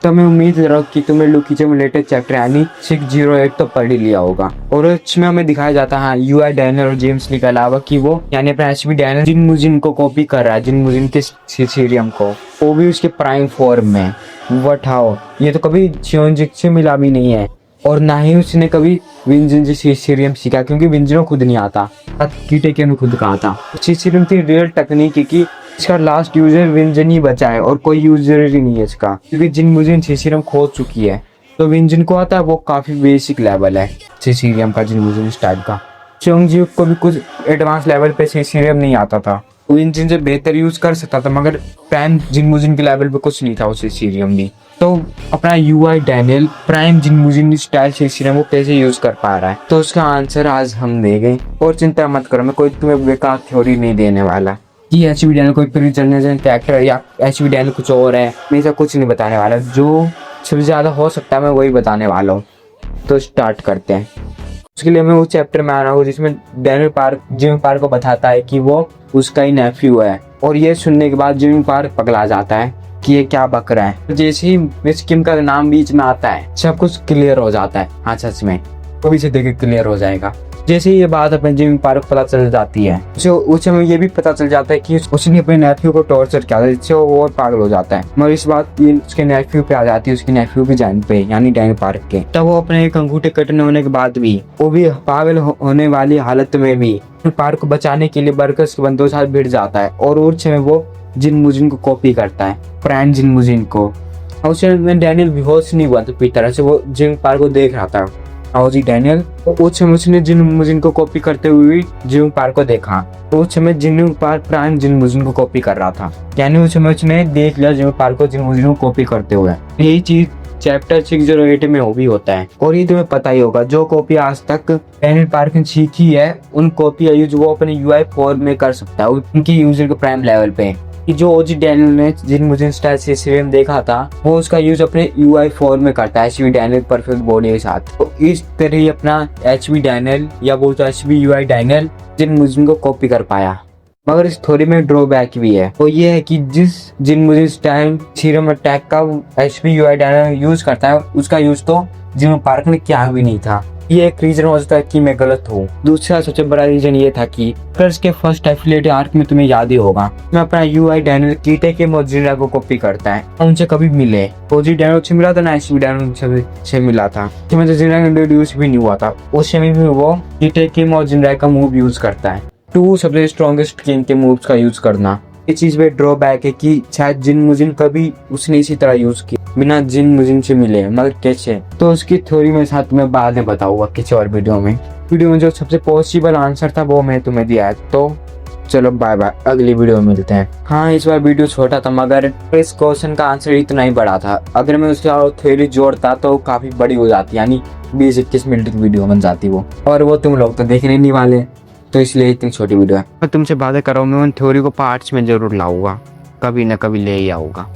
तो मैं उम्मीद रहा कि तुम्हें लुकीचे में लेटेस्ट चैप्टर यानी 608 तो पढ़ ही लिया होगा। और इसमें हमें दिखाया जाता है यूआई डैनियल और जेम्स ली के अलावा कि वो यानी अपना एचबी डैनियल जिन मुजिन को कॉपी कर रहा है, जिन मुजिन के सीरियम को, वो भी उसके प्राइम फॉर्म में। वठाओ ये तो कभी चियोंजिक से मिला भी नहीं है और ना ही उसने कभी विंजन से सीरियम सीखा, क्योंकि विंजन खुद नहीं आता, कीटेके ने खुद कहा था। सीरियम की रियल टेक्निक की इसका लास्ट यूजर विंजन ही बचा है और कोई यूजर ही नहीं है इसका, क्योंकि जिन मुजिन सीरियम खोज चुकी है। तो विंजन को आता है वो काफी बेसिक लेवल है सीरियम का, जिन मुजिन स्टाइल का। चोंगजी को भी कुछ एडवांस लेवल पे सीरियम नहीं आता था, विंजन से बेहतर यूज कर सकता था, मगर प्राइम जिन मुजिन के लेवल पे कुछ नहीं था उसे सीरियम भी। तो अपना यूआई डैनियल प्राइम जिन मुजिन स्टाइल से सीरियम वो कैसे यूज कर पा रहा है, तो उसका आंसर आज हम देंगे। और चिंता मत करो, मैं कोई तुम्हें बेकार थ्योरी नहीं देने वाला कि एचबी डैनियल कोई प्रीजनरेशन कैरेक्टर या एचबी डैनियल कुछ और है, मैं ऐसा कुछ नहीं बताने वाला। जो सबसे ज्यादा हो सकता है मैं वही बताने वाला हूँ। तो स्टार्ट करते हैं। उसके लिए मैं उस चैप्टर में आ रहा हूँ जिसमें डैनियल पार्क जिमी पार्क को बताता है कि वो उसका ही नेफ्यू है, और ये सुनने के बाद जिमी पार्क पगला जाता है कि ये क्या बक रहा है। जैसे ही मिस किम का नाम बीच में आता है सब कुछ क्लियर हो जाता है। हाँ सच में वो भी से देख के क्लियर हो जाएगा। जैसे ही ये बात अपने जिमी पार्क को पता चल जाती है, उसे ये भी पता चल जाता है कि उसने अपने नेफ्यू को टॉर्चर किया था, जिससे वो और पागल हो जाता है। मगर इस बात ये उसके नेफ्यू पे आ जाती है, उसके नेफ्यू की जान पे यानी डैनियल पार्क के। तब वो अपने एक अंगूठे कटने होने के बाद भी, वो भी पागल होने वाली हालत में भी पार्क को बचाने के लिए वर्कर्स के बंदों के साथ भिड़ जाता है और उर्च में वो जिन मुजिन को कॉपी करता है, प्राइम जिन मुजिन को। और उसमें डैनियल बेहोश नहीं हुआ था पूरी तरह से, वो जिन पार्क को देख रहा था। और जी डैनियल उस समय उसने जिन मुजिन को कॉपी करते हुए जिन पार्क को देखा। उस समय जिन पार्क प्राइम जिन मुजिन को कॉपी कर रहा था, यानी उस समय उसने देख लिया जिन पार्क को जिन मुजिन को कॉपी करते हुए। यही चीज चैप्टर 608 में वो भी होता है। और ये तुम्हें पता ही होगा, जो कॉपी आज तक डैनियल पार्क ने सीखी है उन कॉपी यूज वो अपने यूआई फॉर्म में कर सकता है, उनकी यूजर के प्राइम लेवल पे। कि जो ओजी डैनियल ने जिन मुजिन स्टाइल से सीरियम देखा था वो उसका यूज अपने यूआई फॉर्म में करता है एचबी डैनियल परफेक्ट बॉडी के साथ। तो इस तरह ही अपना एचबी डैनियल या वो तो एचबी यूआई डैनियल जिन मुजिन को कॉपी कर पाया। मगर इस थ्योरी में ड्रॉबैक भी है, वो ये है कि जिस जिन मुजिन स्टाइल सीरम अटैक का एचबी यूआई डैनियल यूज करता है उसका यूज तो जिन पार्क ने किया भी नहीं था। ये एक रीजन हो सकता है कि मैं गलत हूँ। दूसरा सबसे बड़ा रीजन ये था कि कर्स के फर्स्ट एफिलिएटेड आर्क में तुम्हें याद ही होगा, मैं अपना यूआई डैनियल कीटेके मोजिरा को कॉपी करता है, उनसे कभी मिले ओजी डैनियल से मिला था ना एचबी डैनियल से मिला था, तो मोजिरा इंट्रोड्यूस भी नहीं हुआ था। उस समय भी वो कीटेके मोजिरा का मूव यूज करता है, 2 सबसे स्ट्रॉन्गेस्ट किंग के मूव्स का यूज करना। इस चीज पे ड्रॉबैक है कि शायद जिन मुजिन कभी उसने इसी तरह यूज किया बिना जिन मुजिन से मिले, मगर कैसे, तो उसकी थ्योरी में साथ में बाद में बताऊंगा किसी और वीडियो में जो सबसे पॉसिबल आंसर था वो मैं तुम्हें दिया है। तो चलो बाय बाय, अगली वीडियो में मिलते हैं। हाँ इस बार वीडियो छोटा था मगर इस क्वेश्चन का आंसर इतना ही बड़ा था, अगर मैं उसका थ्योरी जोड़ता तो काफी बड़ी हो जाती, यानी 20-21 मिनट की वीडियो बन जाती वो, और वो तुम लोग तो देखने नहीं वाले, तो इसलिए इतनी छोटी वीडियो है। मैं तुमसे बातें कर रहा हूँ, मैं उन थ्योरी को पार्ट्स में जरूर लाऊंगा, कभी ना कभी ले ही आऊंगा।